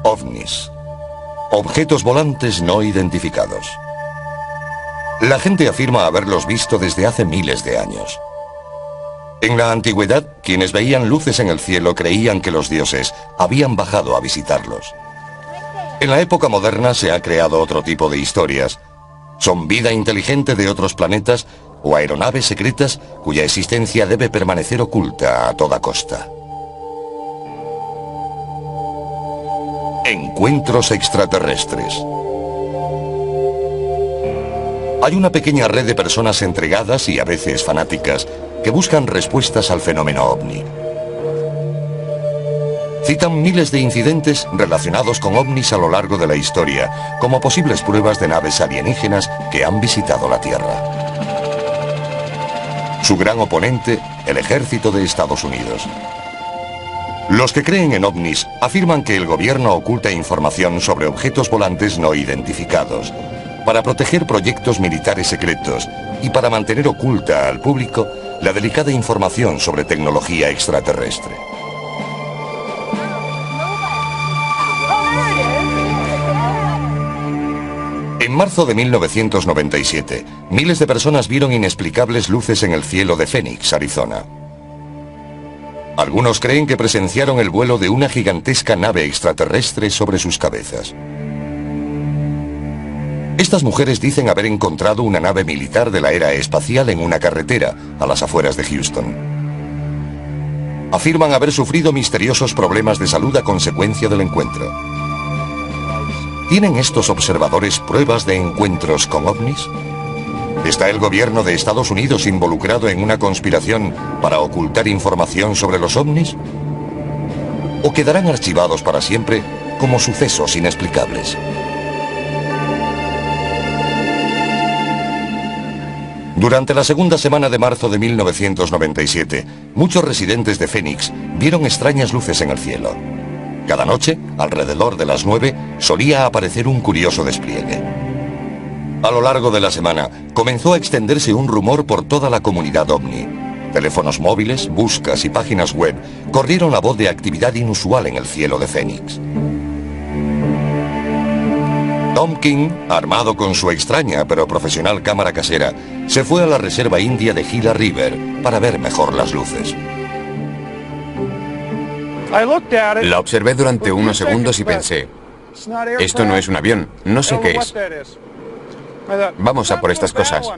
OVNIs. Objetos volantes no identificados. La gente afirma haberlos visto desde hace miles de años. En la antigüedad, quienes veían luces en el cielo creían que los dioses habían bajado a visitarlos. En la época moderna se ha creado otro tipo de historias. Son vida inteligente de otros planetas o aeronaves secretas cuya existencia debe permanecer oculta a toda costa. Encuentros extraterrestres. Hay una pequeña red de personas entregadas y a veces fanáticas que buscan respuestas al fenómeno ovni. Citan miles de incidentes relacionados con ovnis a lo largo de la historia, como posibles pruebas de naves alienígenas que han visitado la Tierra. Su gran oponente, el ejército de Estados Unidos. Los que creen en ovnis afirman que el gobierno oculta información sobre objetos volantes no identificados, para proteger proyectos militares secretos y para mantener oculta al público la delicada información sobre tecnología extraterrestre. En marzo de 1997, miles de personas vieron inexplicables luces en el cielo de Phoenix, Arizona. Algunos creen que presenciaron el vuelo de una gigantesca nave extraterrestre sobre sus cabezas. Estas mujeres dicen haber encontrado una nave militar de la era espacial en una carretera a las afueras de Houston. Afirman haber sufrido misteriosos problemas de salud a consecuencia del encuentro. ¿Tienen estos observadores pruebas de encuentros con ovnis? ¿Está el gobierno de Estados Unidos involucrado en una conspiración para ocultar información sobre los ovnis? ¿O quedarán archivados para siempre como sucesos inexplicables? Durante la segunda semana de marzo de 1997, muchos residentes de Phoenix vieron extrañas luces en el cielo. Cada noche, alrededor de las 9, solía aparecer un curioso despliegue. A lo largo de la semana, comenzó a extenderse un rumor por toda la comunidad ovni. Teléfonos móviles, buscas y páginas web corrieron la voz de actividad inusual en el cielo de Phoenix. Tom King, armado con su extraña pero profesional cámara casera, se fue a la reserva india de Gila River para ver mejor las luces. La observé durante unos segundos y pensé, esto no es un avión, no sé qué es. Vamos a por estas cosas.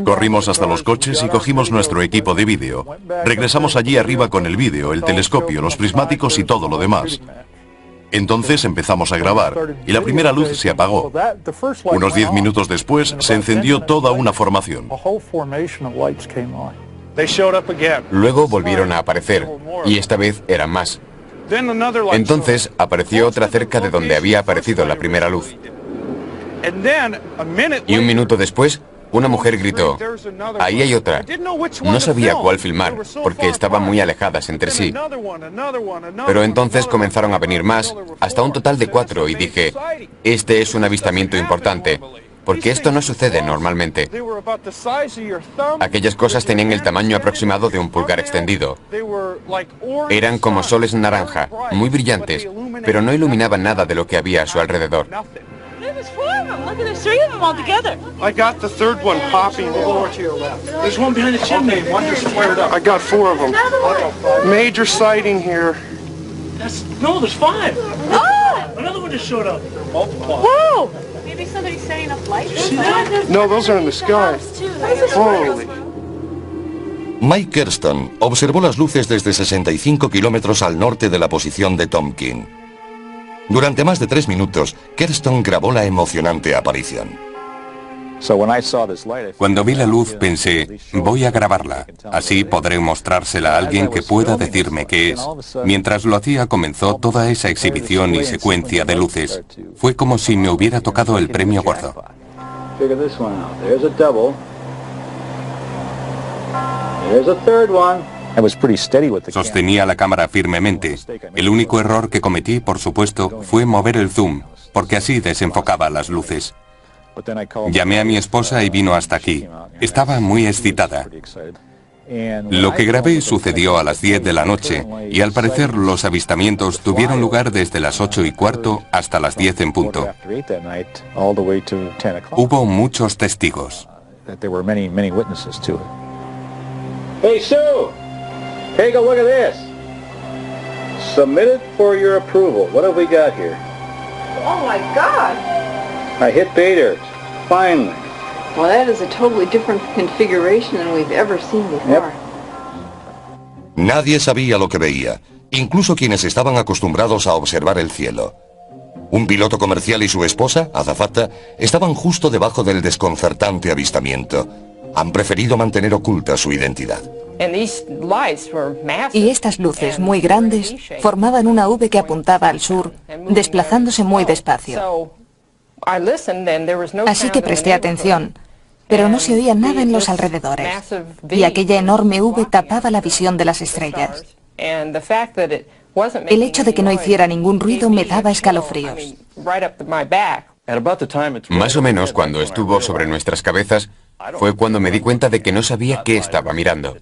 Corrimos hasta los coches y cogimos nuestro equipo de vídeo. Regresamos allí arriba con el vídeo, el telescopio, los prismáticos y todo lo demás. Entonces empezamos a grabar y la primera luz se apagó. Unos 10 minutos después se encendió toda una formación. Luego volvieron a aparecer y esta vez eran más. Entonces apareció otra cerca de donde había aparecido la primera luz. Y un minuto después, una mujer gritó, ahí hay otra. No sabía cuál filmar, porque estaban muy alejadas entre sí. Pero entonces comenzaron a venir más, hasta un total de 4, y dije, este es un avistamiento importante, porque esto no sucede normalmente. Aquellas cosas tenían el tamaño aproximado de un pulgar extendido. Eran como soles naranja, muy brillantes, pero no iluminaban nada de lo que había a su alrededor. There's 4 of them. Look, there's 3 of them all together. I got the third one popping. There's one behind the chimney. One just flared up. I got 4 of them. Major sighting here. No, there's 5. Oh! Another one just showed up. Whoa! Maybe somebody's setting up lights. No, those are in the sky. Holy. Mike Kirsten observó las luces desde 65 kilómetros al norte de la posición de Tom King. Durante más de 3 minutos, Kirsten grabó la emocionante aparición. Cuando vi la luz pensé, voy a grabarla, así podré mostrársela a alguien que pueda decirme qué es. Mientras lo hacía comenzó toda esa exhibición y secuencia de luces. Fue como si me hubiera tocado el premio gordo. Sostenía la cámara firmemente. El único error que cometí, por supuesto, fue mover el zoom, porque así desenfocaba las luces. Llamé a mi esposa y vino hasta aquí. Estaba muy excitada. Lo que grabé sucedió a las 10 de la noche y al parecer los avistamientos tuvieron lugar desde las 8:15 hasta las 10 en punto. Hubo muchos testigos. Hey Sue, take a look at this. Submitted for your approval. What have we got here? Oh my God! I hit pay dirt. Finally. Well, that is a totally different configuration than we've ever seen before. Nadie sabía lo que veía, incluso quienes estaban acostumbrados a observar el cielo. Un piloto comercial y su esposa, azafata, estaban justo debajo del desconcertante avistamiento. Han preferido mantener oculta su identidad. Y estas luces muy grandes formaban una V que apuntaba al sur, desplazándose muy despacio. Así que presté atención, pero no se oía nada en los alrededores, y aquella enorme V tapaba la visión de las estrellas. El hecho de que no hiciera ningún ruido me daba escalofríos. Más o menos cuando estuvo sobre nuestras cabezas, fue cuando me di cuenta de que no sabía qué estaba mirando.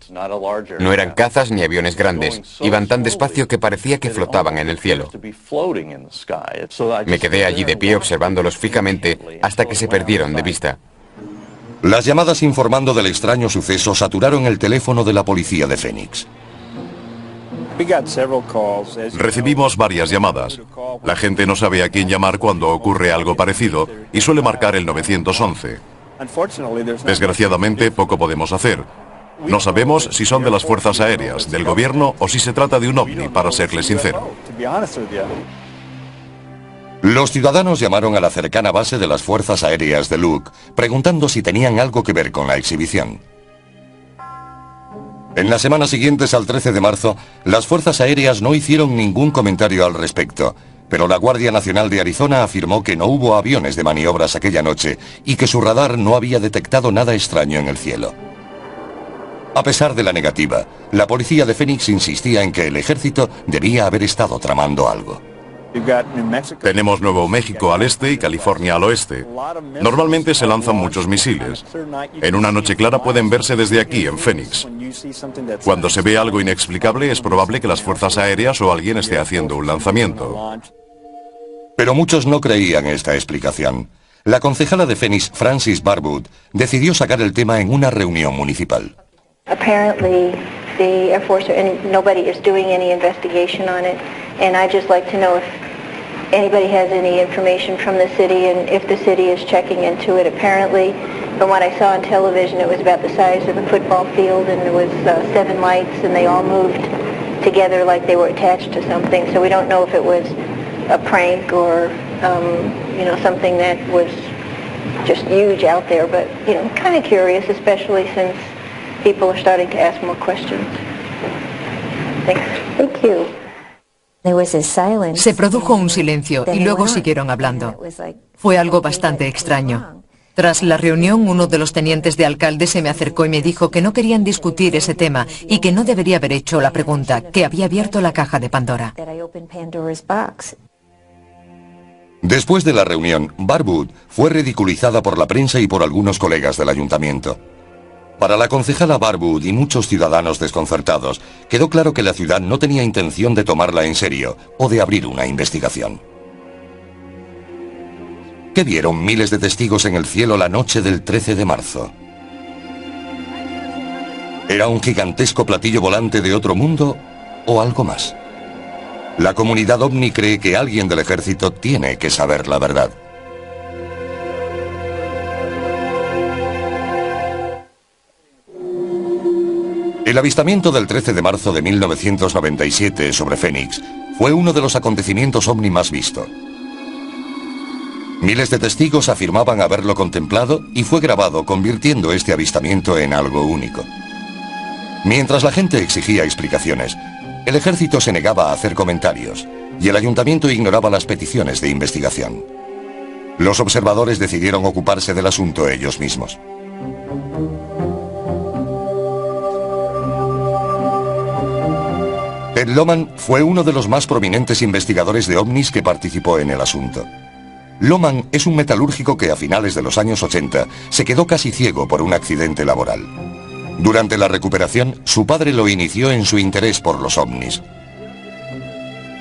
No eran cazas ni aviones grandes, iban tan despacio que parecía que flotaban en el cielo. Me quedé allí de pie observándolos fijamente hasta que se perdieron de vista. Las llamadas informando del extraño suceso saturaron el teléfono de la policía de Phoenix. Recibimos varias llamadas. La gente no sabe a quién llamar cuando ocurre algo parecido y suele marcar el 911. Desgraciadamente, poco podemos hacer. No sabemos si son de las fuerzas aéreas, del gobierno o si se trata de un ovni, para serles sincero. Los ciudadanos llamaron a la cercana base de las fuerzas aéreas de Luke, preguntando si tenían algo que ver con la exhibición. En las semanas siguientes al 13 de marzo, las fuerzas aéreas no hicieron ningún comentario al respecto, pero la Guardia Nacional de Arizona afirmó que no hubo aviones de maniobras aquella noche y que su radar no había detectado nada extraño en el cielo. A pesar de la negativa, la policía de Phoenix insistía en que el ejército debía haber estado tramando algo. Tenemos Nuevo México al este y California al oeste. Normalmente se lanzan muchos misiles. En una noche clara pueden verse desde aquí, en Phoenix. Cuando se ve algo inexplicable, es probable que las fuerzas aéreas o alguien esté haciendo un lanzamiento. Pero muchos no creían esta explicación. La concejala de Phoenix, Frances Barwood, decidió sacar el tema en una reunión municipal. Apparently, the Air Force and nobody is doing any investigation on it, and I'd just like to know if anybody has any information from the city and if the city is checking into it. Apparently, from what I saw on television, it was about the size of a football field, and there was 7 lights, and they all moved together like they were attached to something. So we don't know if it was a prank or, you know, something that was just huge out there. But, you know, kind of curious, especially since people are starting to ask more questions. Thanks. Thank you. Se produjo un silencio y luego siguieron hablando. Fue algo bastante extraño. Tras la reunión, uno de los tenientes de alcalde se me acercó y me dijo que no querían discutir ese tema y que no debería haber hecho la pregunta, que había abierto la caja de Pandora. Después de la reunión, Barwood fue ridiculizada por la prensa y por algunos colegas del ayuntamiento. Para la concejala Barwood y muchos ciudadanos desconcertados, quedó claro que la ciudad no tenía intención de tomarla en serio o de abrir una investigación. ¿Qué vieron miles de testigos en el cielo la noche del 13 de marzo? ¿Era un gigantesco platillo volante de otro mundo o algo más? La comunidad ovni cree que alguien del ejército tiene que saber la verdad. El avistamiento del 13 de marzo de 1997 sobre Phoenix fue uno de los acontecimientos ovni más visto. Miles de testigos afirmaban haberlo contemplado y fue grabado, convirtiendo este avistamiento en algo único. Mientras la gente exigía explicaciones, el ejército se negaba a hacer comentarios y el ayuntamiento ignoraba las peticiones de investigación. Los observadores decidieron ocuparse del asunto ellos mismos. Ted Lohman fue uno de los más prominentes investigadores de ovnis que participó en el asunto. Lohman es un metalúrgico que a finales de los años 80 se quedó casi ciego por un accidente laboral. Durante la recuperación, su padre lo inició en su interés por los ovnis.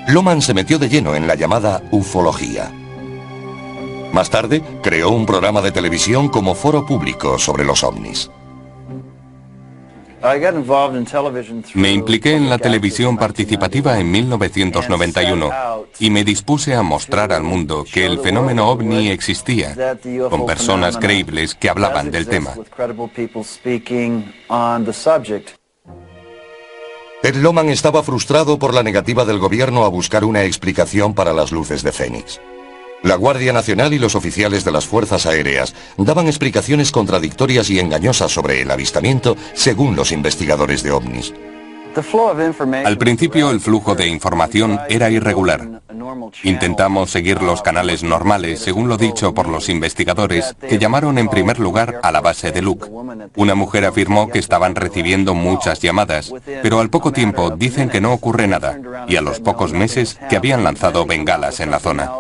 Lohmann se metió de lleno en la llamada ufología. Más tarde, creó un programa de televisión como foro público sobre los ovnis. Me impliqué en la televisión participativa en 1991 y me dispuse a mostrar al mundo que el fenómeno ovni existía, con personas creíbles que hablaban del tema. Ed Lohmann estaba frustrado por la negativa del gobierno a buscar una explicación para las luces de Fénix. La Guardia Nacional y los oficiales de las Fuerzas Aéreas daban explicaciones contradictorias y engañosas sobre el avistamiento según los investigadores de ovnis. Al principio el flujo de información era irregular. Intentamos seguir los canales normales, según lo dicho por los investigadores, que llamaron en primer lugar a la base de Luke. Una mujer afirmó que estaban recibiendo muchas llamadas, pero al poco tiempo dicen que no ocurre nada, y a los pocos meses que habían lanzado bengalas en la zona.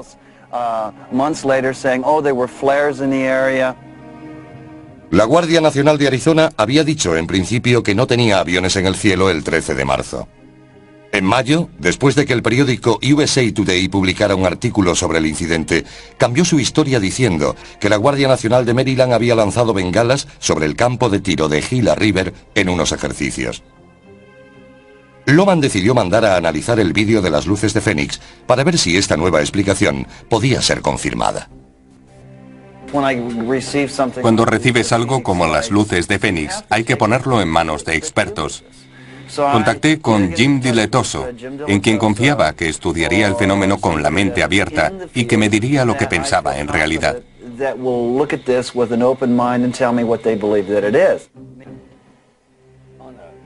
La Guardia Nacional de Arizona había dicho en principio que no tenía aviones en el cielo el 13 de marzo. En mayo, después de que el periódico USA Today publicara un artículo sobre el incidente, cambió su historia diciendo que la Guardia Nacional de Maryland había lanzado bengalas sobre el campo de tiro de Gila River en unos ejercicios. Lohmann decidió mandar a analizar el vídeo de las luces de Fénix para ver si esta nueva explicación podía ser confirmada. Cuando recibes algo como las luces de Fénix, hay que ponerlo en manos de expertos. Contacté con Jim Diletoso, en quien confiaba que estudiaría el fenómeno con la mente abierta y que me diría lo que pensaba en realidad.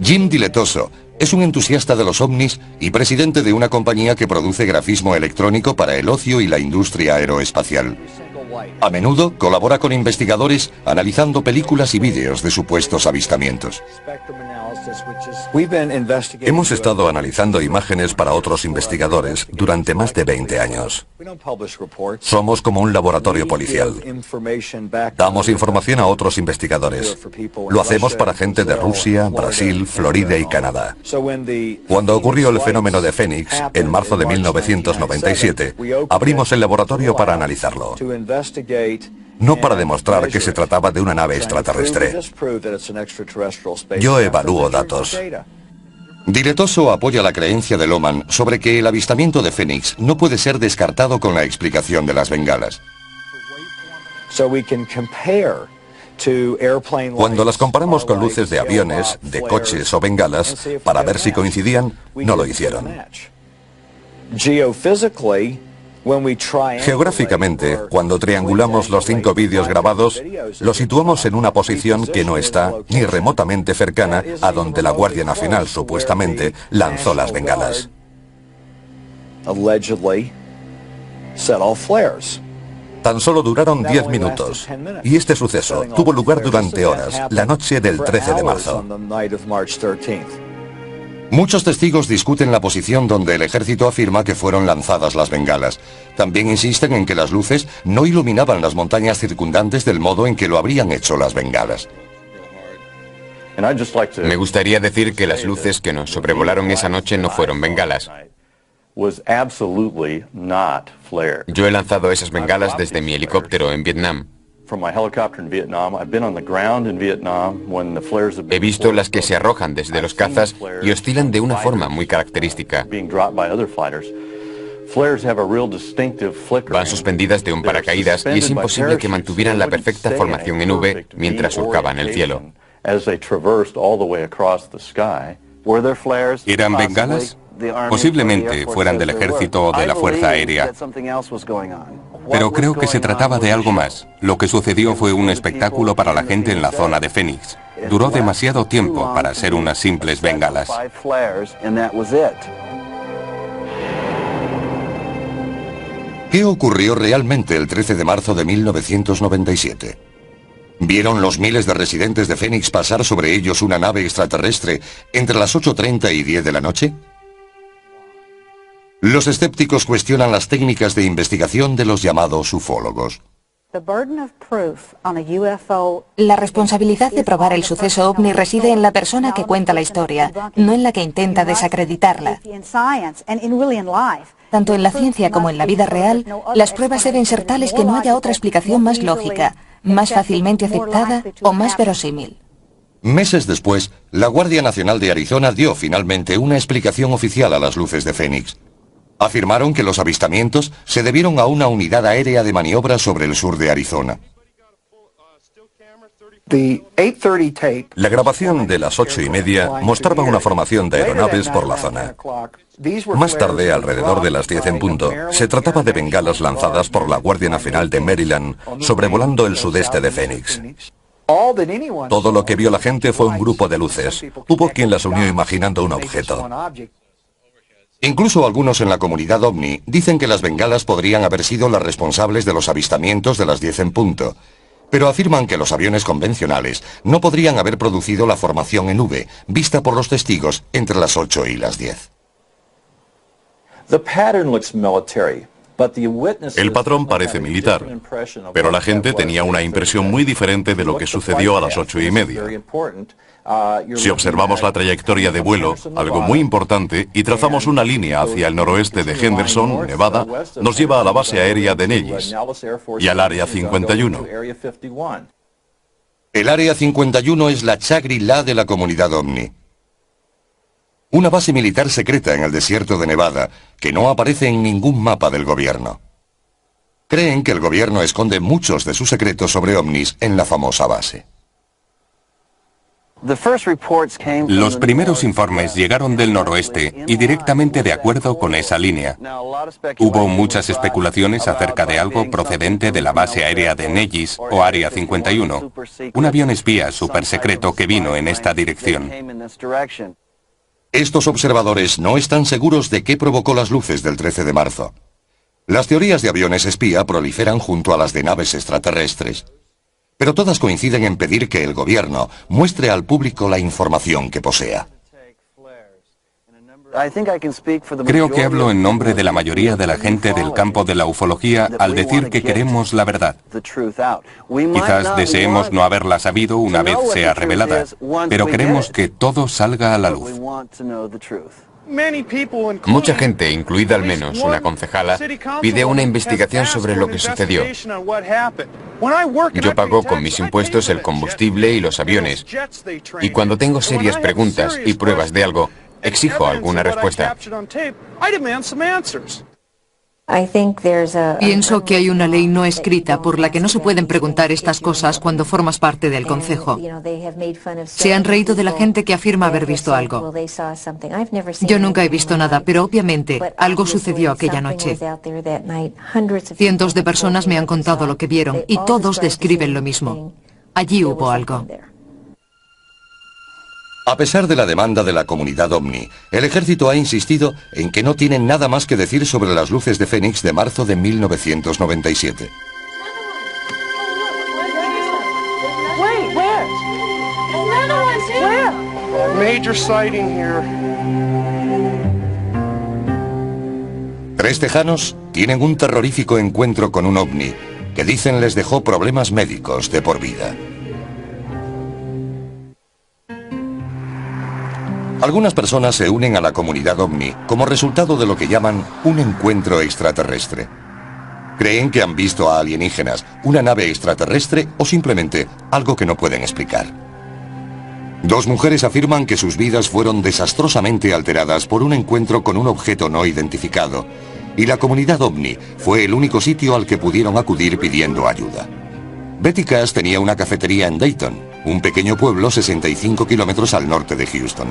Jim Diletoso es un entusiasta de los ovnis y presidente de una compañía que produce grafismo electrónico para el ocio y la industria aeroespacial. A menudo colabora con investigadores analizando películas y vídeos de supuestos avistamientos. Hemos estado analizando imágenes para otros investigadores durante más de 20 años. Somos como un laboratorio policial. Damos información a otros investigadores. Lo hacemos para gente de Rusia, Brasil, Florida y Canadá. Cuando ocurrió el fenómeno de Fénix, en marzo de 1997, abrimos el laboratorio para analizarlo. No para demostrar que se trataba de una nave extraterrestre. Yo evalúo datos. Diletoso apoya la creencia de Lohmann sobre que el avistamiento de Fénix no puede ser descartado con la explicación de las bengalas. Cuando las comparamos con luces de aviones, de coches o bengalas, para ver si coincidían, no lo hicieron. Geográficamente, cuando triangulamos los 5 vídeos grabados, los situamos en una posición que no está ni remotamente cercana a donde la Guardia Nacional supuestamente lanzó las bengalas. Tan solo duraron 10 minutos, y este suceso tuvo lugar durante horas, la noche del 13 de marzo. Muchos testigos discuten la posición donde el ejército afirma que fueron lanzadas las bengalas. También insisten en que las luces no iluminaban las montañas circundantes del modo en que lo habrían hecho las bengalas. Me gustaría decir que las luces que nos sobrevolaron esa noche no fueron bengalas. Yo he lanzado esas bengalas desde mi helicóptero en Vietnam. He visto las que se arrojan desde los cazas y oscilan de una forma muy característica. Van suspendidas de un paracaídas y es imposible que mantuvieran la perfecta formación en V mientras surcaban el cielo. ¿Eran bengalas? Posiblemente fueran del ejército o de la Fuerza Aérea. Pero creo que se trataba de algo más. Lo que sucedió fue un espectáculo para la gente en la zona de Fénix. Duró demasiado tiempo para ser unas simples bengalas. ¿Qué ocurrió realmente el 13 de marzo de 1997? ¿Vieron los miles de residentes de Fénix pasar sobre ellos una nave extraterrestre entre las 8:30 y 10 de la noche? Los escépticos cuestionan las técnicas de investigación de los llamados ufólogos. La responsabilidad de probar el suceso ovni reside en la persona que cuenta la historia, no en la que intenta desacreditarla. Tanto en la ciencia como en la vida real, las pruebas deben ser tales que no haya otra explicación más lógica, más fácilmente aceptada o más verosímil. Meses después, la Guardia Nacional de Arizona dio finalmente una explicación oficial a las luces de Fénix. Afirmaron que los avistamientos se debieron a una unidad aérea de maniobra sobre el sur de Arizona. La grabación de las 8:30 mostraba una formación de aeronaves por la zona. Más tarde, alrededor de las 10 en punto, se trataba de bengalas lanzadas por la Guardia Nacional de Maryland sobrevolando el sudeste de Phoenix. Todo lo que vio la gente fue un grupo de luces. Hubo quien las unió imaginando un objeto. Incluso algunos en la comunidad ovni dicen que las bengalas podrían haber sido las responsables de los avistamientos de las 10 en punto, pero afirman que los aviones convencionales no podrían haber producido la formación en V, vista por los testigos entre las 8 y las 10. El patrón parece militar, pero la gente tenía una impresión muy diferente de lo que sucedió a las 8:30. Si observamos la trayectoria de vuelo, algo muy importante, y trazamos una línea hacia el noroeste de Henderson, Nevada, nos lleva a la base aérea de Nellis y al Área 51. El Área 51 es la Shangri-La de la comunidad ovni. Una base militar secreta en el desierto de Nevada que no aparece en ningún mapa del gobierno. Creen que el gobierno esconde muchos de sus secretos sobre ovnis en la famosa base. Los primeros informes llegaron del noroeste y directamente de acuerdo con esa línea. Hubo muchas especulaciones acerca de algo procedente de la base aérea de Nellis o Área 51, un avión espía supersecreto que vino en esta dirección. Estos observadores no están seguros de qué provocó las luces del 13 de marzo. Las teorías de aviones espía proliferan junto a las de naves extraterrestres, pero todas coinciden en pedir que el gobierno muestre al público la información que posea. Creo que hablo en nombre de la mayoría de la gente del campo de la ufología al decir que queremos la verdad. Quizás deseemos no haberla sabido una vez sea revelada, pero queremos que todo salga a la luz. Mucha gente, incluida al menos una concejala, pide una investigación sobre lo que sucedió. Yo pago con mis impuestos el combustible y los aviones, y cuando tengo serias preguntas y pruebas de algo, exijo alguna respuesta. Pienso que hay una ley no escrita por la que no se pueden preguntar estas cosas cuando formas parte del concejo. Se han reído de la gente que afirma haber visto algo. Yo nunca he visto nada, pero obviamente algo sucedió aquella noche. Cientos de personas me han contado lo que vieron y todos describen lo mismo. Allí hubo algo. A pesar de la demanda de la comunidad ovni, el ejército ha insistido en que no tienen nada más que decir sobre las luces de Fénix de marzo de 1997. Major sighting here. 3 tejanos tienen un terrorífico encuentro con un ovni que dicen les dejó problemas médicos de por vida. Algunas personas se unen a la comunidad ovni como resultado de lo que llaman un encuentro extraterrestre. Creen que han visto a alienígenas, una nave extraterrestre o simplemente algo que no pueden explicar. 2 mujeres afirman que sus vidas fueron desastrosamente alteradas por un encuentro con un objeto no identificado, y la comunidad ovni fue el único sitio al que pudieron acudir pidiendo ayuda. Betty Cass tenía una cafetería en Dayton, un pequeño pueblo 65 kilómetros al norte de Houston.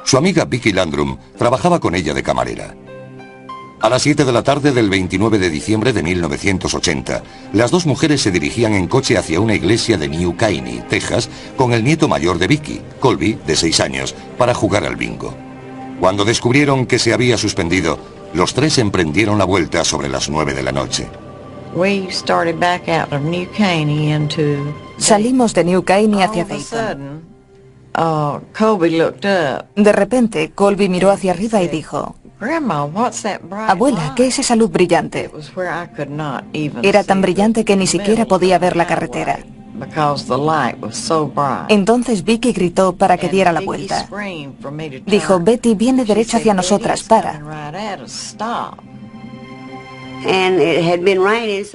Su amiga Vicky Landrum trabajaba con ella de camarera. A las 7 de la tarde del 29 de diciembre de 1980, las 2 mujeres se dirigían en coche hacia una iglesia de New Caney, Texas, con el nieto mayor de Vicky, Colby, de 6 años, para jugar al bingo. Cuando descubrieron que se había suspendido, los 3 emprendieron la vuelta sobre las 9 de la noche. Salimos de New Caney hacia Dayton. De repente, Colby miró hacia arriba y dijo: Abuela, ¿qué es esa luz brillante? Era tan brillante que ni siquiera podía ver la carretera. Entonces Vicky gritó para que diera la vuelta. Dijo, Betty, viene derecho hacia nosotras, para.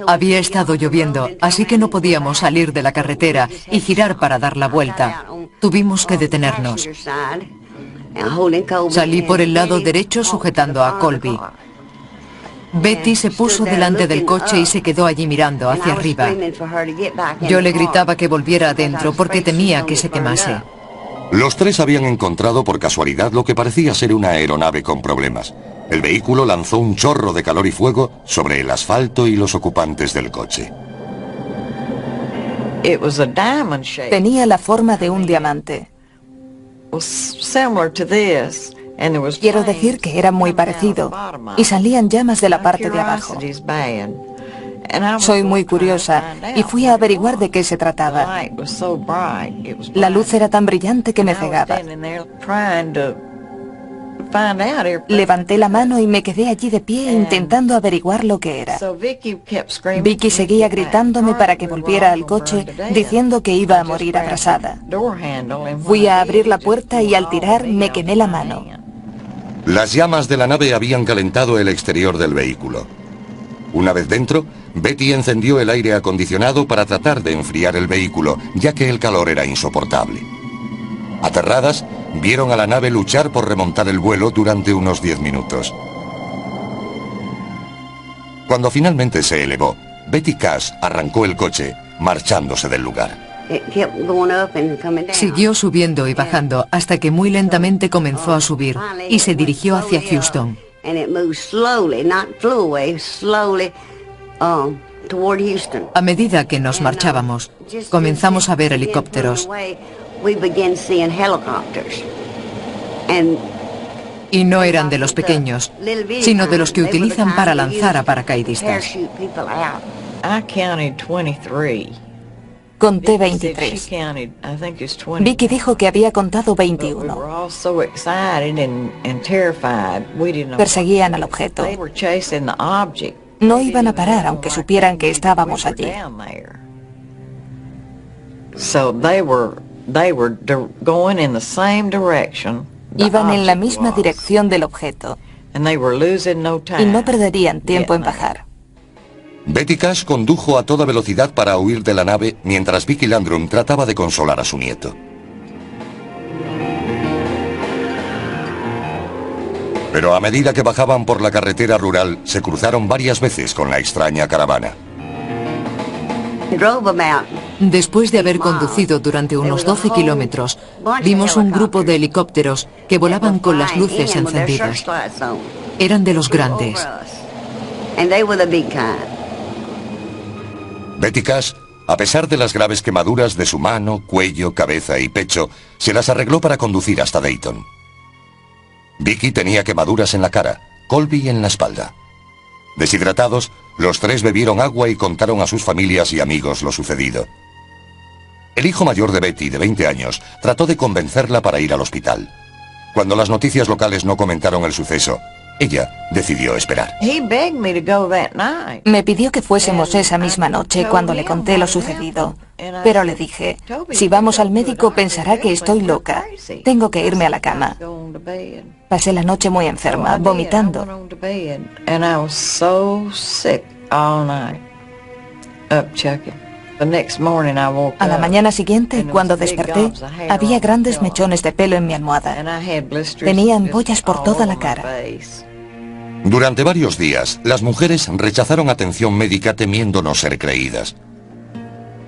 Había estado lloviendo, así que no podíamos salir de la carretera y girar para dar la vuelta. Tuvimos que detenernos. Salí por el lado derecho sujetando a Colby. Betty se puso delante del coche y se quedó allí mirando hacia arriba. Yo le gritaba que volviera adentro porque temía que se quemase. Los tres habían encontrado por casualidad lo que parecía ser una aeronave con problemas. El vehículo lanzó un chorro de calor y fuego sobre el asfalto y los ocupantes del coche. Tenía la forma de un diamante. Quiero decir que era muy parecido, y salían llamas de la parte de abajo. Soy muy curiosa y fui a averiguar de qué se trataba. La luz era tan brillante que me cegaba. Levanté la mano y me quedé allí de pie intentando averiguar lo que era. Vicky seguía gritándome para que volviera al coche, diciendo que iba a morir abrasada. Fui a abrir la puerta y al tirar me quemé la mano. Las llamas de la nave habían calentado el exterior del vehículo. Una vez dentro, Betty encendió el aire acondicionado para tratar de enfriar el vehículo, ya que el calor era insoportable. Aterradas, vieron a la nave luchar por remontar el vuelo durante unos 10 minutos. Cuando finalmente se elevó, Betty Cash arrancó el coche, marchándose del lugar. Siguió subiendo y bajando hasta que muy lentamente comenzó a subir y se dirigió hacia Houston. A medida que nos marchábamos, comenzamos a ver helicópteros. Y no eran de los pequeños, sino de los que utilizan para lanzar a paracaidistas. Conté 23. Vicky dijo que había contado 21. Perseguían al objeto. No iban a parar aunque supieran que estábamos allí. Iban en la misma dirección del objeto y no perderían tiempo en bajar. Betty Cash condujo a toda velocidad para huir de la nave mientras Vicky Landrum trataba de consolar a su nieto. Pero a medida que bajaban por la carretera rural, se cruzaron varias veces con la extraña caravana. Después de haber conducido durante unos 12 kilómetros, vimos un grupo de helicópteros que volaban con las luces encendidas. Eran de los grandes. Betty Cash, a pesar de las graves quemaduras de su mano, cuello, cabeza y pecho, se las arregló para conducir hasta Dayton. Vicky tenía quemaduras en la cara, Colby en la espalda. Deshidratados, los tres bebieron agua y contaron a sus familias y amigos lo sucedido. El hijo mayor de Betty, de 20 años, trató de convencerla para ir al hospital. Cuando las noticias locales no comentaron el suceso, ella decidió esperar. Me pidió que fuésemos esa misma noche cuando le conté lo sucedido. Pero le dije, si vamos al médico pensará que estoy loca. Tengo que irme a la cama. Pasé la noche muy enferma, vomitando. A la mañana siguiente, cuando desperté, había grandes mechones de pelo en mi almohada. Tenía ampollas por toda la cara. Durante varios días, las mujeres rechazaron atención médica temiendo no ser creídas.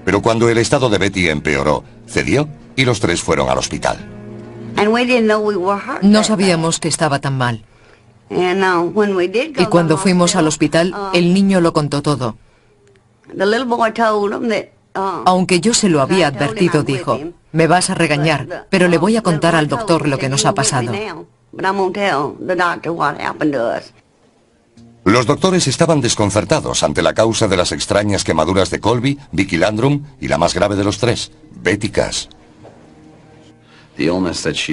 Pero cuando el estado de Betty empeoró, cedió y los tres fueron al hospital. No sabíamos que estaba tan mal. Y cuando fuimos al hospital, el niño lo contó todo. Aunque yo se lo había advertido, dijo, me vas a regañar, pero le voy a contar al doctor lo que nos ha pasado. Los doctores estaban desconcertados ante la causa de las extrañas quemaduras de Colby, Vicky Landrum y la más grave de los tres, Betty Cash.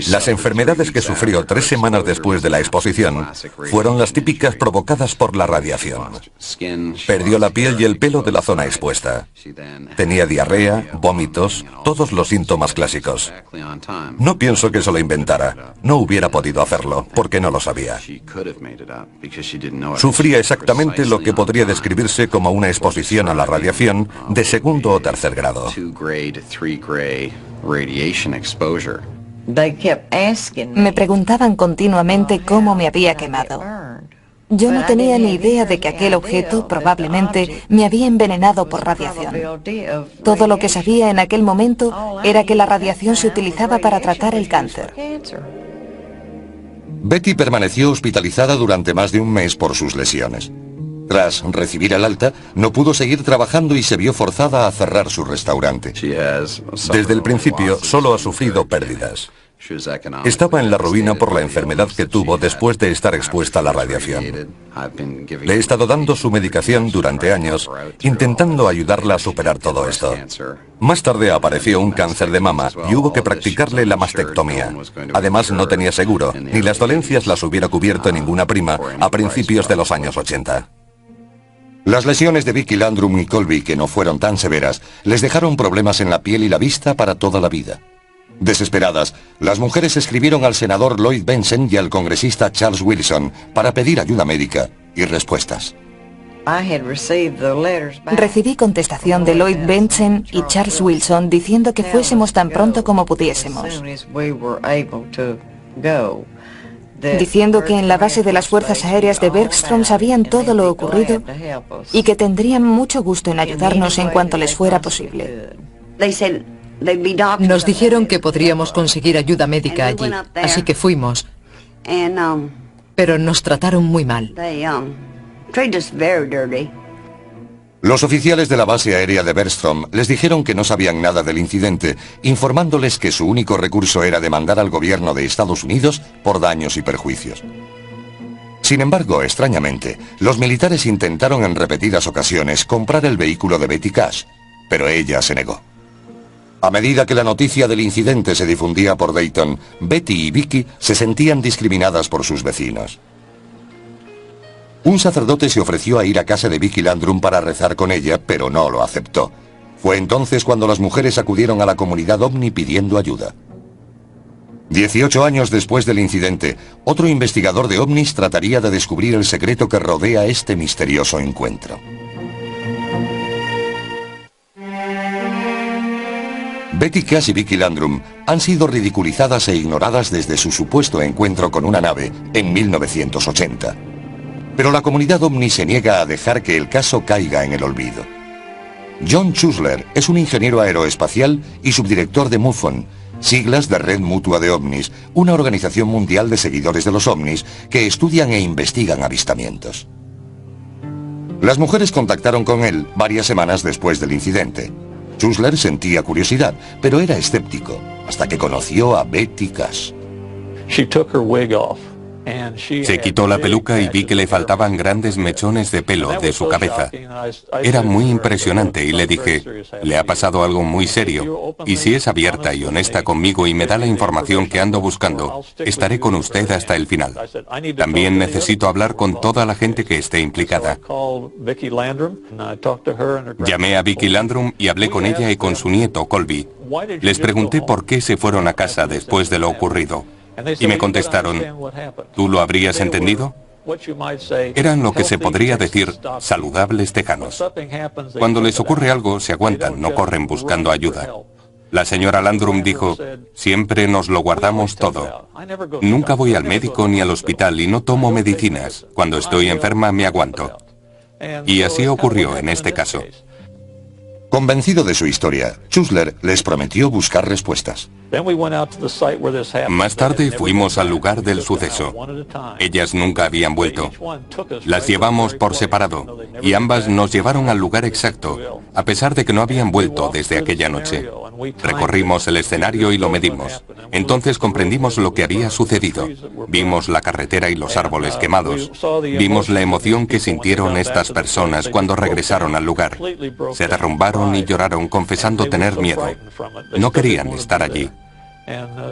Las enfermedades que sufrió 3 semanas después de la exposición fueron las típicas provocadas por la radiación. Perdió la piel y el pelo de la zona expuesta. Tenía diarrea, vómitos, todos los síntomas clásicos. No pienso que se lo inventara. No hubiera podido hacerlo, porque no lo sabía. Sufría exactamente lo que podría describirse como una exposición a la radiación de 2º o 3er grado. Me preguntaban continuamente cómo me había quemado. Yo no tenía ni idea de que aquel objeto probablemente me había envenenado por radiación. Todo lo que sabía en aquel momento era que la radiación se utilizaba para tratar el cáncer. Betty permaneció hospitalizada durante más de un mes por sus lesiones. Tras recibir el alta, no pudo seguir trabajando y se vio forzada a cerrar su restaurante. Desde el principio solo ha sufrido pérdidas. Estaba en la ruina por la enfermedad que tuvo después de estar expuesta a la radiación. Le he estado dando su medicación durante años, intentando ayudarla a superar todo esto. Más tarde apareció un cáncer de mama y hubo que practicarle la mastectomía. Además no tenía seguro, ni las dolencias las hubiera cubierto ninguna prima a principios de los años 80. Las lesiones de Vicky Landrum y Colby, que no fueron tan severas, les dejaron problemas en la piel y la vista para toda la vida. Desesperadas, las mujeres escribieron al senador Lloyd Bentsen y al congresista Charles Wilson para pedir ayuda médica y respuestas. Recibí contestación de Lloyd Bentsen y Charles Wilson diciendo que fuésemos tan pronto como pudiésemos. Diciendo que en la base de las Fuerzas Aéreas de Bergstrom sabían todo lo ocurrido y que tendrían mucho gusto en ayudarnos en cuanto les fuera posible. Nos dijeron que podríamos conseguir ayuda médica allí, así que fuimos. Pero nos trataron muy mal. Los oficiales de la base aérea de Bergstrom les dijeron que no sabían nada del incidente, informándoles que su único recurso era demandar al gobierno de Estados Unidos por daños y perjuicios. Sin embargo, extrañamente, los militares intentaron en repetidas ocasiones comprar el vehículo de Betty Cash, pero ella se negó. A medida que la noticia del incidente se difundía por Dayton, Betty y Vicky se sentían discriminadas por sus vecinos. Un sacerdote se ofreció a ir a casa de Vicky Landrum para rezar con ella, pero no lo aceptó. Fue entonces cuando las mujeres acudieron a la comunidad ovni pidiendo ayuda. 18 años después del incidente, otro investigador de ovnis trataría de descubrir el secreto que rodea este misterioso encuentro. Betty Cash y Vicky Landrum han sido ridiculizadas e ignoradas desde su supuesto encuentro con una nave en 1980. Pero la comunidad ovni se niega a dejar que el caso caiga en el olvido. John Chusler es un ingeniero aeroespacial y subdirector de MUFON, siglas de Red Mutua de OVNIs, una organización mundial de seguidores de los ovnis que estudian e investigan avistamientos. Las mujeres contactaron con él varias semanas después del incidente. Chusler sentía curiosidad, pero era escéptico, hasta que conoció a Betty Cash. Se quitó la peluca y vi que le faltaban grandes mechones de pelo de su cabeza. Era muy impresionante y le dije, le ha pasado algo muy serio, y si es abierta y honesta conmigo y me da la información que ando buscando, estaré con usted hasta el final. También necesito hablar con toda la gente que esté implicada. Llamé a Vicky Landrum y hablé con ella y con su nieto, Colby. Les pregunté por qué se fueron a casa después de lo ocurrido. Y me contestaron, ¿tú lo habrías entendido? Eran lo que se podría decir saludables tejanos. Cuando les ocurre algo, se aguantan, no corren buscando ayuda. La señora Landrum dijo, siempre nos lo guardamos todo. Nunca voy al médico ni al hospital y no tomo medicinas. Cuando estoy enferma me aguanto. Y así ocurrió en este caso. Convencido de su historia, Chusler les prometió buscar respuestas. Más tarde fuimos al lugar del suceso. Ellas nunca habían vuelto. Las llevamos por separado y ambas nos llevaron al lugar exacto, a pesar de que no habían vuelto desde aquella noche. Recorrimos el escenario y lo medimos. Entonces comprendimos lo que había sucedido. Vimos la carretera y los árboles quemados. Vimos la emoción que sintieron estas personas cuando regresaron al lugar. Se derrumbaron y lloraron confesando tener miedo. No querían estar allí.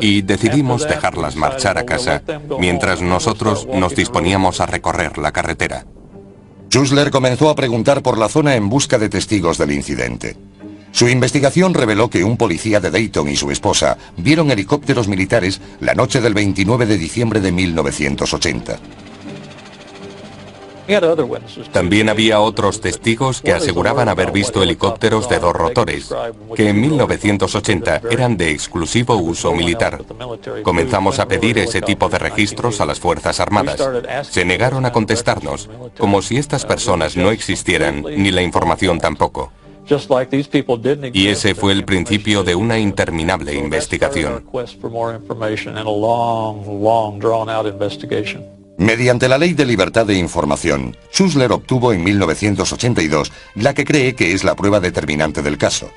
y decidimos dejarlas marchar a casa mientras nosotros nos disponíamos a recorrer la carretera. Schuessler comenzó a preguntar por la zona en busca de testigos del incidente. Su investigación reveló que un policía de Dayton y su esposa vieron helicópteros militares la noche del 29 de diciembre de 1980. También había otros testigos que aseguraban haber visto helicópteros de 2 rotores, que en 1980 eran de exclusivo uso militar. Comenzamos a pedir ese tipo de registros a las Fuerzas Armadas. Se negaron a contestarnos, como si estas personas no existieran, ni la información tampoco. Y ese fue el principio de una interminable investigación. Mediante la Ley de Libertad de Información, Schuessler obtuvo en 1982 la que cree que es la prueba determinante del caso: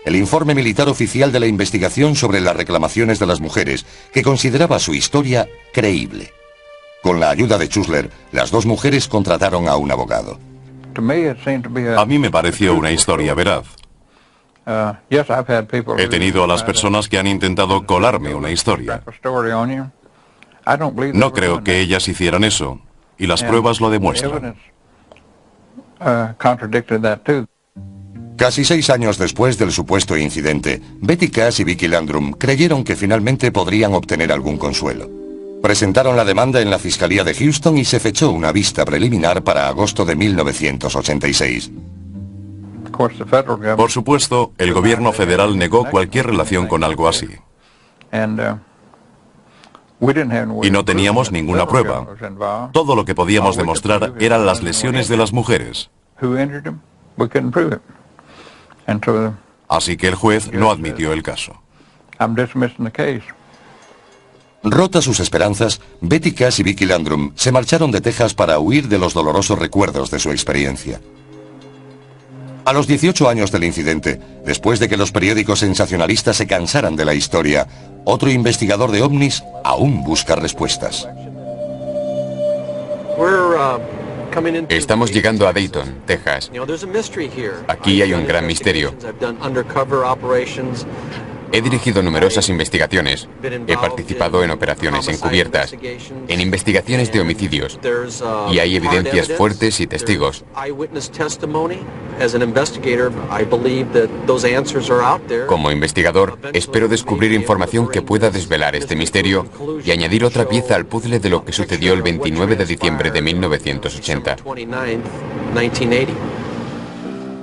el informe militar oficial de la investigación sobre las reclamaciones de las mujeres, que consideraba su historia creíble. Con la ayuda de Schuessler, las 2 mujeres contrataron a un abogado. A mí me pareció una historia veraz. He tenido a las personas que han intentado colarme una historia. No creo que ellas hicieran eso, y las pruebas lo demuestran. Casi 6 años después del supuesto incidente, Betty Cash y Vicki Landrum creyeron que finalmente podrían obtener algún consuelo. Presentaron la demanda en la Fiscalía de Houston y se fechó una vista preliminar para agosto de 1986. Por supuesto, el gobierno federal negó cualquier relación con algo así. Y no teníamos ninguna prueba. Todo lo que podíamos demostrar eran las lesiones de las mujeres. Así que el juez no admitió el caso. Rotas sus esperanzas, Betty Cash y Vicki Landrum se marcharon de Texas para huir de los dolorosos recuerdos de su experiencia. A los 18 años del incidente, después de que los periódicos sensacionalistas se cansaran de la historia, otro investigador de ovnis aún busca respuestas. Estamos llegando a Dayton, Texas. Aquí hay un gran misterio. He dirigido numerosas investigaciones. He participado en operaciones encubiertas, en investigaciones de homicidios, y hay evidencias fuertes y testigos. Como investigador, espero descubrir información que pueda desvelar este misterio y añadir otra pieza al puzzle de lo que sucedió el 29 de diciembre de 1980.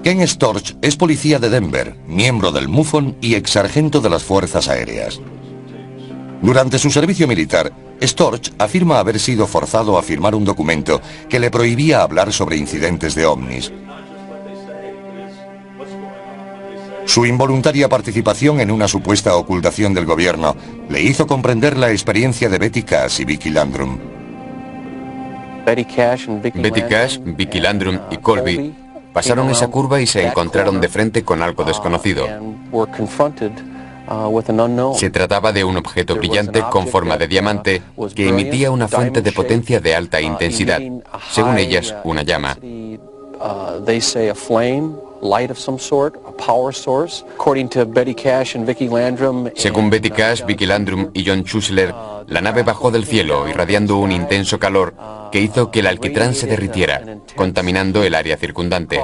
Ken Storch es policía de Denver, miembro del MUFON y exsargento de las Fuerzas Aéreas. Durante su servicio militar, Storch afirma haber sido forzado a firmar un documento que le prohibía hablar sobre incidentes de ovnis. Su involuntaria participación en una supuesta ocultación del gobierno le hizo comprender la experiencia de Betty Cash y Vicki Landrum. Betty Cash, Vicki Landrum y Colby pasaron esa curva y se encontraron de frente con algo desconocido. Se trataba de un objeto brillante con forma de diamante que emitía una fuente de potencia de alta intensidad, según ellas, una llama. Según Betty Cash, Vicki Landrum y John Schuessler, la nave bajó del cielo irradiando un intenso calor que hizo que el alquitrán se derritiera, contaminando el área circundante.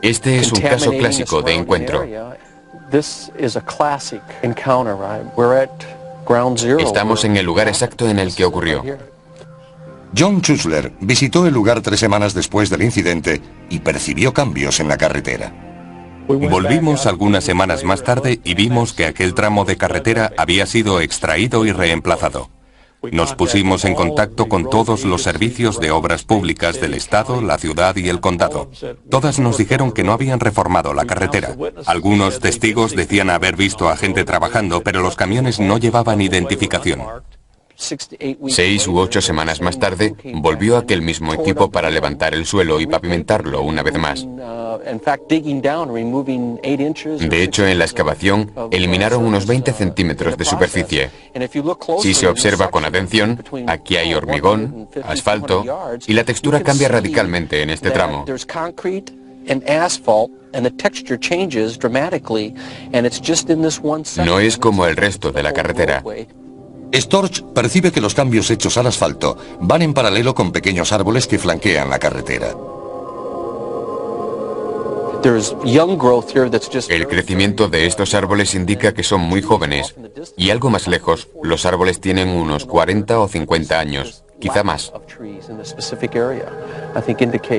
Este es un caso clásico de encuentro. Estamos en el lugar exacto en el que ocurrió. John Schuessler visitó el lugar 3 semanas después del incidente y percibió cambios en la carretera. Volvimos algunas semanas más tarde y vimos que aquel tramo de carretera había sido extraído y reemplazado. Nos pusimos en contacto con todos los servicios de obras públicas del estado, la ciudad y el condado. Todas nos dijeron que no habían reformado la carretera. Algunos testigos decían haber visto a gente trabajando, pero los camiones no llevaban identificación. 6 u 8 semanas más tarde, volvió aquel mismo equipo para levantar el suelo y pavimentarlo una vez más. De hecho, en la excavación, eliminaron unos 20 centímetros de superficie. Si se observa con atención, aquí hay hormigón, asfalto, y la textura cambia radicalmente en este tramo. No es como el resto de la carretera. Storch percibe que los cambios hechos al asfalto van en paralelo con pequeños árboles que flanquean la carretera. El crecimiento de estos árboles indica que son muy jóvenes, y algo más lejos, los árboles tienen unos 40 o 50 años, quizá más.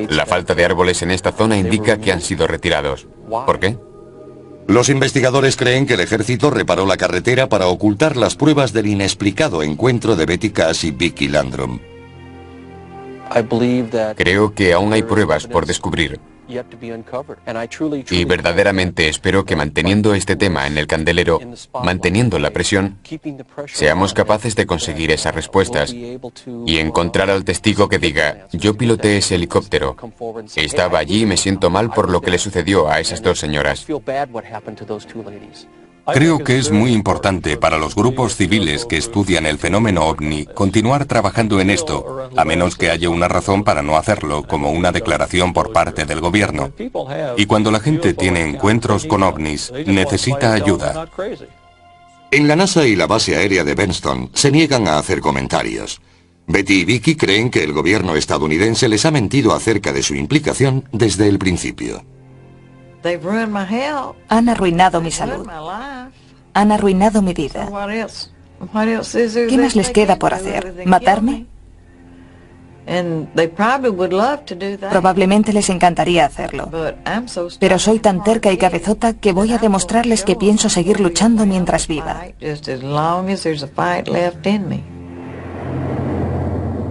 La falta de árboles en esta zona indica que han sido retirados. ¿Por qué? Los investigadores creen que el ejército reparó la carretera para ocultar las pruebas del inexplicado encuentro de Betty Cash y Vicki Landrum. Creo que aún hay pruebas por descubrir. Y verdaderamente espero que manteniendo este tema en el candelero, manteniendo la presión, seamos capaces de conseguir esas respuestas y encontrar al testigo que diga: yo piloté ese helicóptero, estaba allí y me siento mal por lo que le sucedió a esas dos señoras. Creo que es muy importante para los grupos civiles que estudian el fenómeno ovni continuar trabajando en esto, a menos que haya una razón para no hacerlo, como una declaración por parte del gobierno. Y cuando la gente tiene encuentros con ovnis, necesita ayuda. En la NASA y la base aérea de Benston se niegan a hacer comentarios. Betty y Vicki creen que el gobierno estadounidense les ha mentido acerca de su implicación desde el principio. Han arruinado mi salud. Han arruinado mi vida. ¿Qué más les queda por hacer? ¿Matarme? Probablemente les encantaría hacerlo. Pero soy tan terca y cabezota que voy a demostrarles que pienso seguir luchando mientras viva.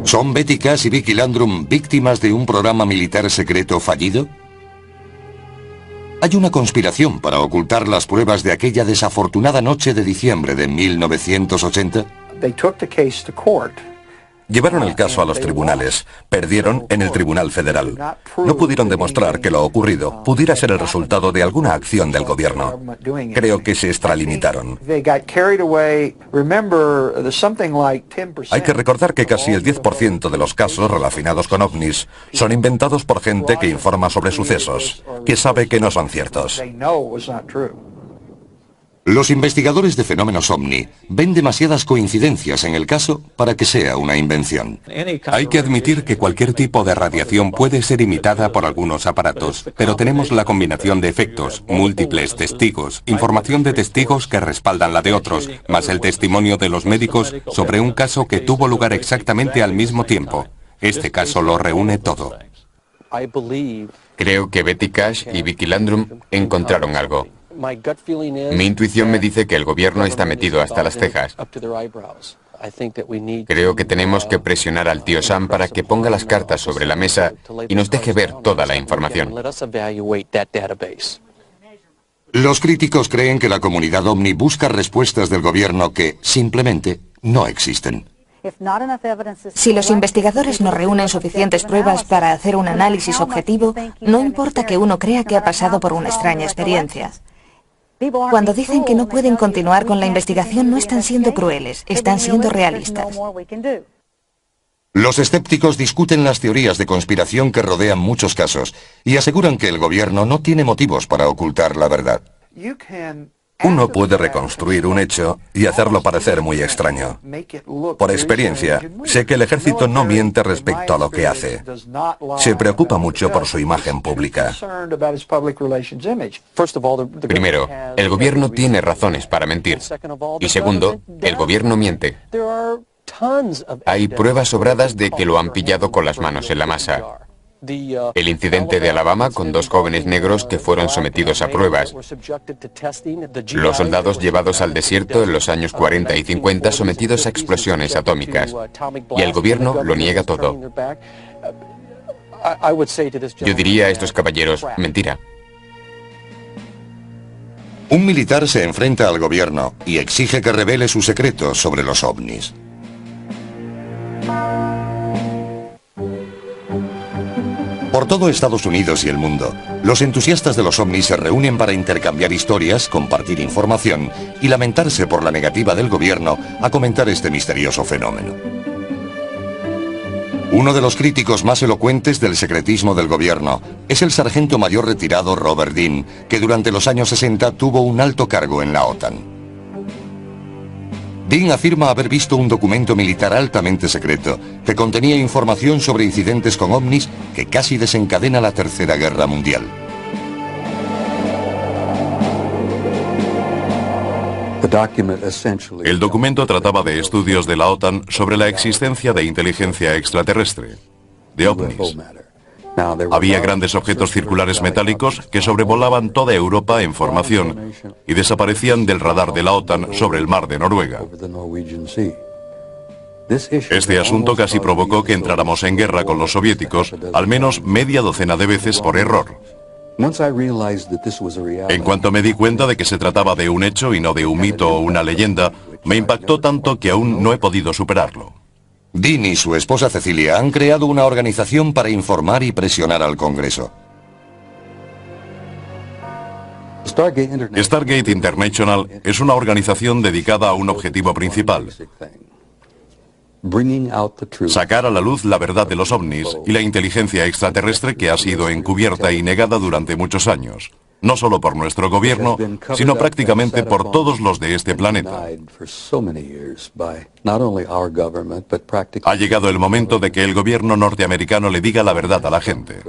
¿Son Betty Cash y Vicki Landrum víctimas de un programa militar secreto fallido? Hay una conspiración para ocultar las pruebas de aquella desafortunada noche de diciembre de 1980. Llevaron el caso a los tribunales. Perdieron en el Tribunal Federal. No pudieron demostrar que lo ocurrido pudiera ser el resultado de alguna acción del gobierno. Creo que se extralimitaron. Hay que recordar que casi el 10% de los casos relacionados con ovnis son inventados por gente que informa sobre sucesos, que sabe que no son ciertos. Los investigadores de fenómenos ovni ven demasiadas coincidencias en el caso para que sea una invención. Hay que admitir que cualquier tipo de radiación puede ser imitada por algunos aparatos, pero tenemos la combinación de efectos, múltiples testigos, información de testigos que respaldan la de otros, más el testimonio de los médicos sobre un caso que tuvo lugar exactamente al mismo tiempo. Este caso lo reúne todo. Creo que Betty Cash y Vicki Landrum encontraron algo. Mi intuición me dice que el gobierno está metido hasta las cejas. Creo que tenemos que presionar al tío Sam para que ponga las cartas sobre la mesa y nos deje ver toda la información. Los críticos creen que la comunidad ovni busca respuestas del gobierno que simplemente no existen. Si los investigadores no reúnen suficientes pruebas para hacer un análisis objetivo, no importa que uno crea que ha pasado por una extraña experiencia. Cuando dicen que no pueden continuar con la investigación, no están siendo crueles, están siendo realistas. Los escépticos discuten las teorías de conspiración que rodean muchos casos y aseguran que el gobierno no tiene motivos para ocultar la verdad. Uno puede reconstruir un hecho y hacerlo parecer muy extraño. Por experiencia, sé que el ejército no miente respecto a lo que hace. Se preocupa mucho por su imagen pública. Primero, el gobierno tiene razones para mentir. Y segundo, el gobierno miente. Hay pruebas sobradas de que lo han pillado con las manos en la masa. El incidente de Alabama con dos jóvenes negros que fueron sometidos a pruebas. Los soldados llevados al desierto en los años 40 y 50 sometidos a explosiones atómicas. Y el gobierno lo niega todo. Yo diría a estos caballeros, mentira. Un militar se enfrenta al gobierno y exige que revele su secreto sobre los ovnis. Por todo Estados Unidos y el mundo, los entusiastas de los ovnis se reúnen para intercambiar historias, compartir información y lamentarse por la negativa del gobierno a comentar este misterioso fenómeno. Uno de los críticos más elocuentes del secretismo del gobierno es el sargento mayor retirado Robert Dean, que durante los años 60 tuvo un alto cargo en la OTAN. Dean afirma haber visto un documento militar altamente secreto que contenía información sobre incidentes con ovnis que casi desencadena la Tercera Guerra Mundial. El documento trataba de estudios de la OTAN sobre la existencia de inteligencia extraterrestre, de ovnis. Había grandes objetos circulares metálicos que sobrevolaban toda Europa en formación y desaparecían del radar de la OTAN sobre el mar de Noruega. Este asunto casi provocó que entráramos en guerra con los soviéticos al menos media docena de veces por error. En cuanto me di cuenta de que se trataba de un hecho y no de un mito o una leyenda, me impactó tanto que aún no he podido superarlo. Dean y su esposa Cecilia han creado una organización para informar y presionar al Congreso. Stargate International es una organización dedicada a un objetivo principal: sacar a la luz la verdad de los ovnis y la inteligencia extraterrestre que ha sido encubierta y negada durante muchos años, no solo por nuestro gobierno, sino prácticamente por todos los de este planeta. Ha llegado el momento de que el gobierno norteamericano le diga la verdad a la gente.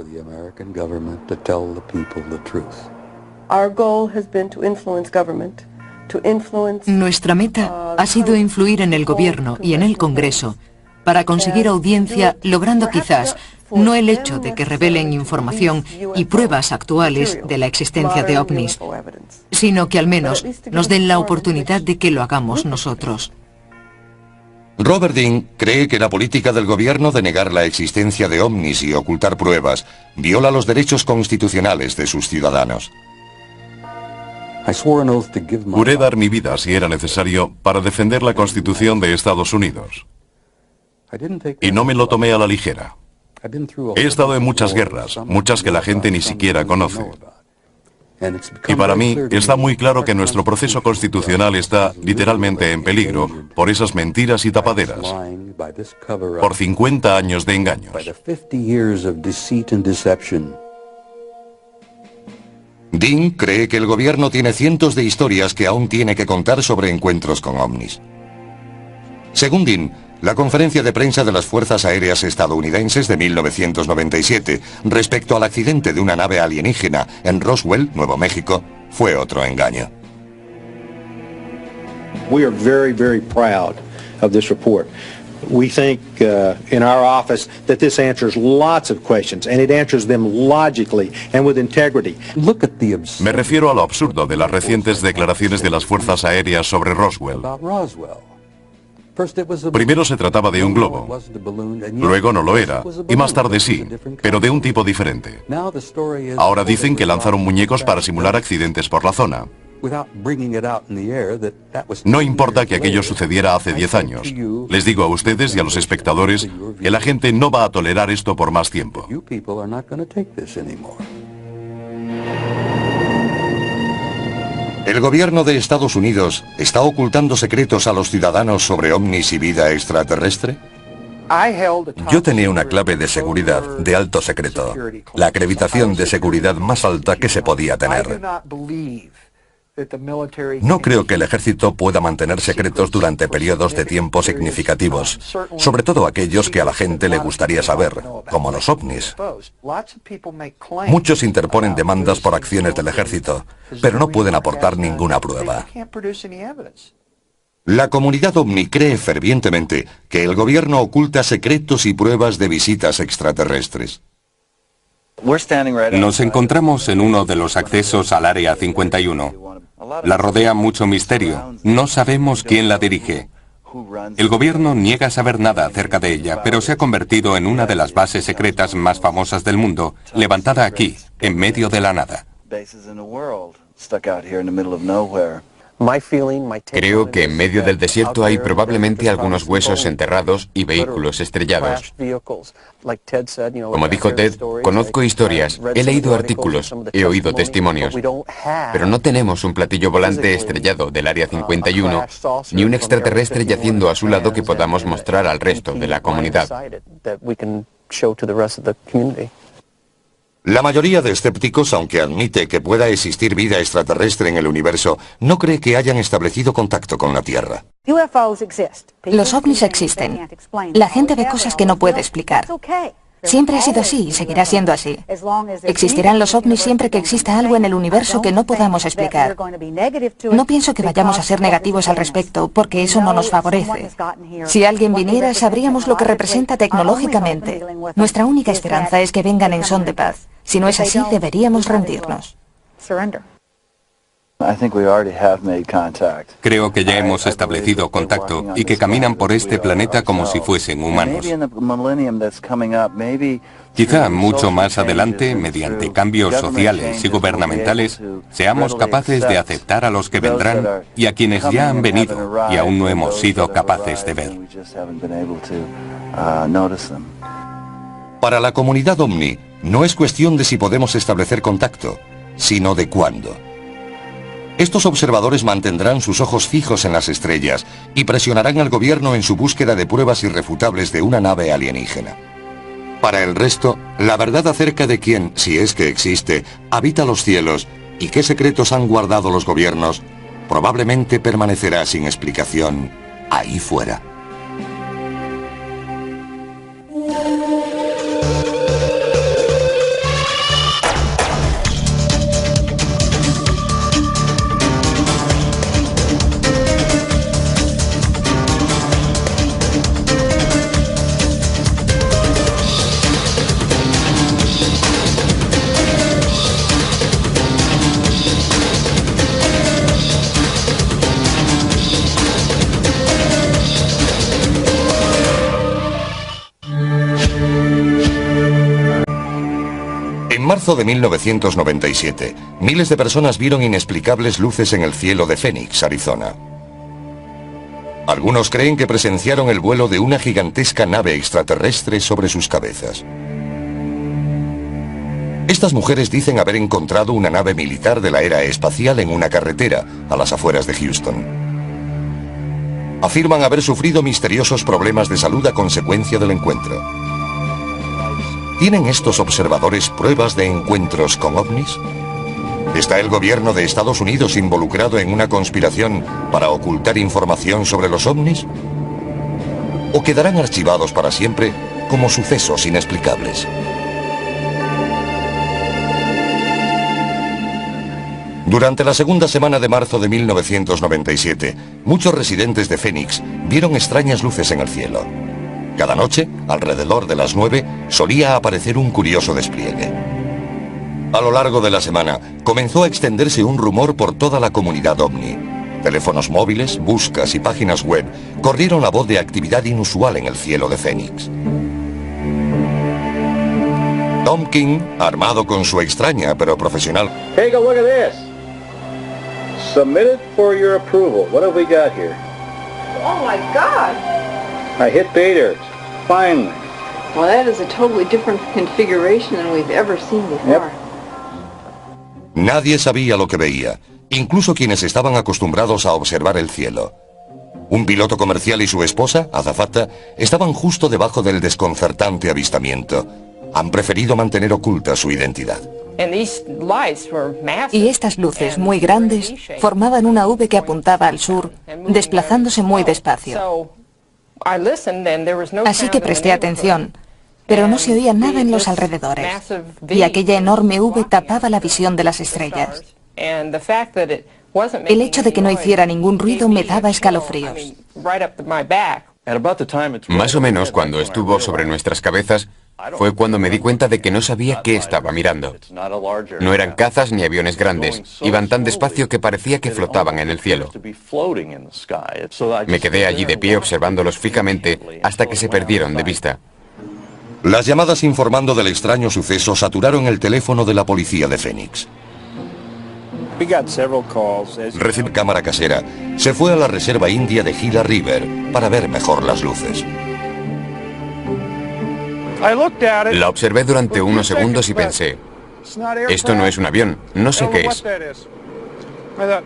Nuestra meta ha sido influir en el gobierno y en el Congreso para conseguir audiencia, logrando quizás no el hecho de que revelen información y pruebas actuales de la existencia de ovnis, sino que al menos nos den la oportunidad de que lo hagamos nosotros. Robert Dean cree que la política del gobierno de negar la existencia de ovnis y ocultar pruebas viola los derechos constitucionales de sus ciudadanos. Juré dar mi vida, si era necesario, para defender la Constitución de Estados Unidos. Y no me lo tomé a la ligera. He estado en muchas guerras, muchas que la gente ni siquiera conoce. Y para mí está muy claro que nuestro proceso constitucional está literalmente en peligro por esas mentiras y tapaderas, por 50 años de engaños. Dean cree que el gobierno tiene cientos de historias que aún tiene que contar sobre encuentros con ovnis. Según Dean, la conferencia de prensa de las Fuerzas Aéreas estadounidenses de 1997 respecto al accidente de una nave alienígena en Roswell, Nuevo México, fue otro engaño. We are very, very proud of this report. We think in our office that this answers lots of questions, and it answers them logically and with integrity. Me refiero a lo absurdo de las recientes declaraciones de las Fuerzas Aéreas sobre Roswell. Primero se trataba de un globo, luego no lo era, y más tarde sí, pero de un tipo diferente. Ahora dicen que lanzaron muñecos para simular accidentes por la zona. No importa que aquello sucediera hace 10 años. Les digo a ustedes y a los espectadores que la gente no va a tolerar esto por más tiempo. ¿El gobierno de Estados Unidos está ocultando secretos a los ciudadanos sobre ovnis y vida extraterrestre? Yo tenía una clave de seguridad de alto secreto, la acreditación de seguridad más alta que se podía tener. No creo que el ejército pueda mantener secretos durante periodos de tiempo significativos, sobre todo aquellos que a la gente le gustaría saber, como los ovnis. Muchos interponen demandas por acciones del ejército, pero no pueden aportar ninguna prueba. La comunidad ovni cree fervientemente que el gobierno oculta secretos y pruebas de visitas extraterrestres. Nos encontramos en uno de los accesos al Área 51. La rodea mucho misterio. No sabemos quién la dirige. El gobierno niega saber nada acerca de ella, pero se ha convertido en una de las bases secretas más famosas del mundo, levantada aquí, en medio de la nada. Creo que en medio del desierto hay probablemente algunos huesos enterrados y vehículos estrellados. Como dijo Ted, conozco historias, he leído artículos, he oído testimonios, pero no tenemos un platillo volante estrellado del Área 51, ni un extraterrestre yaciendo a su lado que podamos mostrar al resto de la comunidad. La mayoría de escépticos, aunque admite que pueda existir vida extraterrestre en el universo, no cree que hayan establecido contacto con la Tierra. Los ovnis existen. La gente ve cosas que no puede explicar. Siempre ha sido así y seguirá siendo así. Existirán los ovnis siempre que exista algo en el universo que no podamos explicar. No pienso que vayamos a ser negativos al respecto, porque eso no nos favorece. Si alguien viniera, sabríamos lo que representa tecnológicamente. Nuestra única esperanza es que vengan en son de paz. Si no es así, deberíamos rendirnos. Creo que ya hemos establecido contacto y que caminan por este planeta como si fuesen humanos. Quizá mucho más adelante, mediante cambios sociales y gubernamentales, seamos capaces de aceptar a los que vendrán y a quienes ya han venido y aún no hemos sido capaces de ver. Para la comunidad OVNI, no es cuestión de si podemos establecer contacto, sino de cuándo. Estos observadores mantendrán sus ojos fijos en las estrellas y presionarán al gobierno en su búsqueda de pruebas irrefutables de una nave alienígena. Para el resto, la verdad acerca de quién, si es que existe, habita los cielos y qué secretos han guardado los gobiernos, probablemente permanecerá sin explicación ahí fuera. En marzo de 1997, miles de personas vieron inexplicables luces en el cielo de Phoenix, Arizona. Algunos creen que presenciaron el vuelo de una gigantesca nave extraterrestre sobre sus cabezas. Estas mujeres dicen haber encontrado una nave militar de la era espacial en una carretera a las afueras de Houston. Afirman haber sufrido misteriosos problemas de salud a consecuencia del encuentro. ¿Tienen estos observadores pruebas de encuentros con ovnis? ¿Está el gobierno de Estados Unidos involucrado en una conspiración para ocultar información sobre los ovnis? ¿O quedarán archivados para siempre como sucesos inexplicables? Durante la segunda semana de marzo de 1997, muchos residentes de Phoenix vieron extrañas luces en el cielo. Cada noche, alrededor de las 9, solía aparecer un curioso despliegue. A lo largo de la semana, comenzó a extenderse un rumor por toda la comunidad OVNI. Teléfonos móviles, buscas y páginas web corrieron la voz de actividad inusual en el cielo de Phoenix. Tom King, armado con su extraña pero profesional... Take a look at this. Submitted for your approval. What have we got here? Oh my God! I hit pay dirt. Finally. Well, that is a totally different configuration than we've ever seen before. Nadie sabía lo que veía, incluso quienes estaban acostumbrados a observar el cielo. Un piloto comercial y su esposa, azafata, estaban justo debajo del desconcertante avistamiento. Han preferido mantener oculta su identidad. Y estas luces muy grandes formaban una V que apuntaba al sur, desplazándose muy despacio. Así que presté atención, pero no se oía nada en los alrededores, y aquella enorme V tapaba la visión de las estrellas. El hecho de que no hiciera ningún ruido me daba escalofríos. Más o menos cuando estuvo sobre nuestras cabezas, fue cuando me di cuenta de que no sabía qué estaba mirando. No eran cazas ni aviones grandes, iban tan despacio que parecía que flotaban en el cielo. Me quedé allí de pie observándolos fijamente hasta que se perdieron de vista. Las llamadas informando del extraño suceso saturaron el teléfono de la policía de Phoenix. Recibí cámara casera. Se fue a la reserva india de Gila River para ver mejor las luces. La observé durante unos segundos y pensé, esto no es un avión, no sé qué es.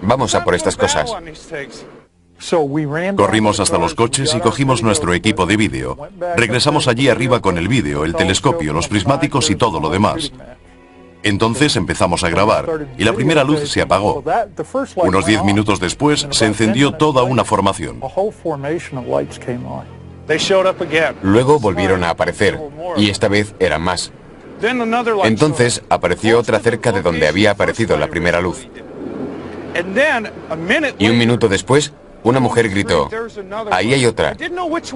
Vamos a por estas cosas. Corrimos hasta los coches y cogimos nuestro equipo de vídeo. Regresamos allí arriba con el vídeo, el telescopio, los prismáticos y todo lo demás. Entonces empezamos a grabar y la primera luz se apagó. Unos 10 minutos después se encendió toda una formación. Luego volvieron a aparecer y esta vez eran más. Entonces apareció otra cerca de donde había aparecido la primera luz. Y un minuto después, una mujer gritó, ahí hay otra.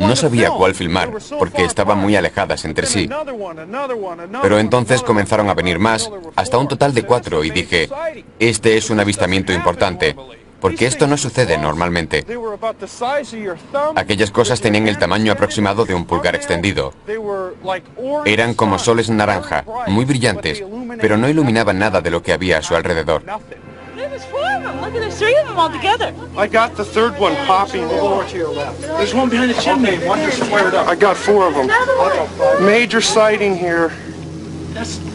No sabía cuál filmar, porque estaban muy alejadas entre sí. Pero entonces comenzaron a venir más, hasta un total de 4, y dije, este es un avistamiento importante, porque esto no sucede normalmente. Aquellas cosas tenían el tamaño aproximado de un pulgar extendido. Eran como soles naranja, muy brillantes, pero no iluminaban nada de lo que había a su alrededor. Look, there's 3 of them all together. I got the third one popping. There's one behind the chimney. One just flared up. I got 4 of them. Major sighting here.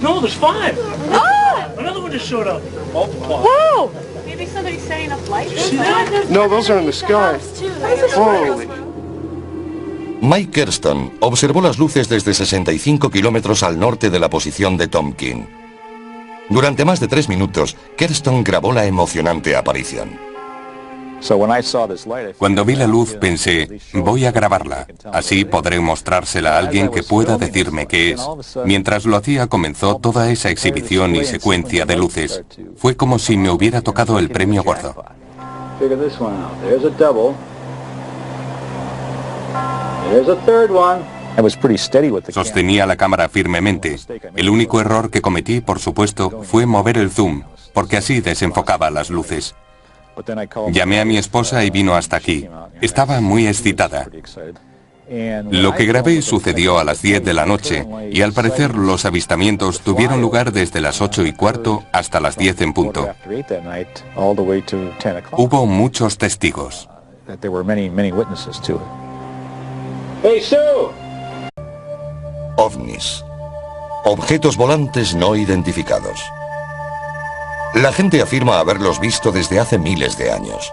No, there's 5. Oh! Another one just showed up. Whoa! Maybe somebody's setting up lights. No, those are in the sky. Holy. Mike Kerston observó las luces desde 65 kilómetros al norte de la posición de Tompkin. Durante más de 3 minutos, Kerston grabó la emocionante aparición. Cuando vi la luz pensé, voy a grabarla, así podré mostrársela a alguien que pueda decirme qué es. Mientras lo hacía comenzó toda esa exhibición y secuencia de luces. Fue como si me hubiera tocado el premio gordo. Sostenía la cámara firmemente. El único error que cometí, por supuesto, fue mover el zoom, porque así desenfocaba las luces. Llamé a mi esposa y vino hasta aquí. Estaba muy excitada. Lo que grabé sucedió a las 10 de la noche y al parecer los avistamientos tuvieron lugar desde las 8:15 hasta las 10 en punto. Hubo muchos testigos. OVNIs. Objetos volantes no identificados. La gente afirma haberlos visto desde hace miles de años.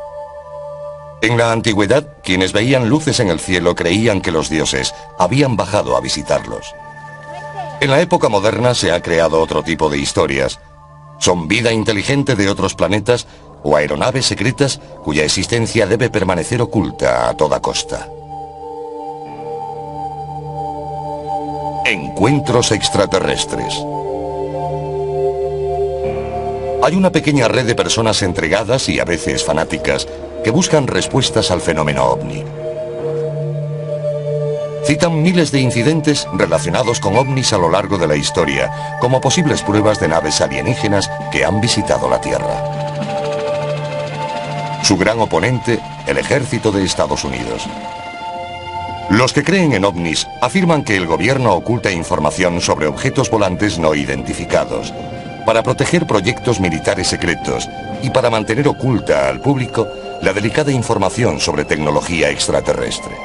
En la antigüedad, quienes veían luces en el cielo creían que los dioses habían bajado a visitarlos. En la época moderna se ha creado otro tipo de historias. Son vida inteligente de otros planetas o aeronaves secretas cuya existencia debe permanecer oculta a toda costa. Encuentros extraterrestres. Hay una pequeña red de personas entregadas y a veces fanáticas que buscan respuestas al fenómeno ovni. Citan miles de incidentes relacionados con ovnis a lo largo de la historia, como posibles pruebas de naves alienígenas que han visitado la Tierra. Su gran oponente, el ejército de Estados Unidos. Los que creen en ovnis afirman que el gobierno oculta información sobre objetos volantes no identificados, para proteger proyectos militares secretos y para mantener oculta al público la delicada información sobre tecnología extraterrestre.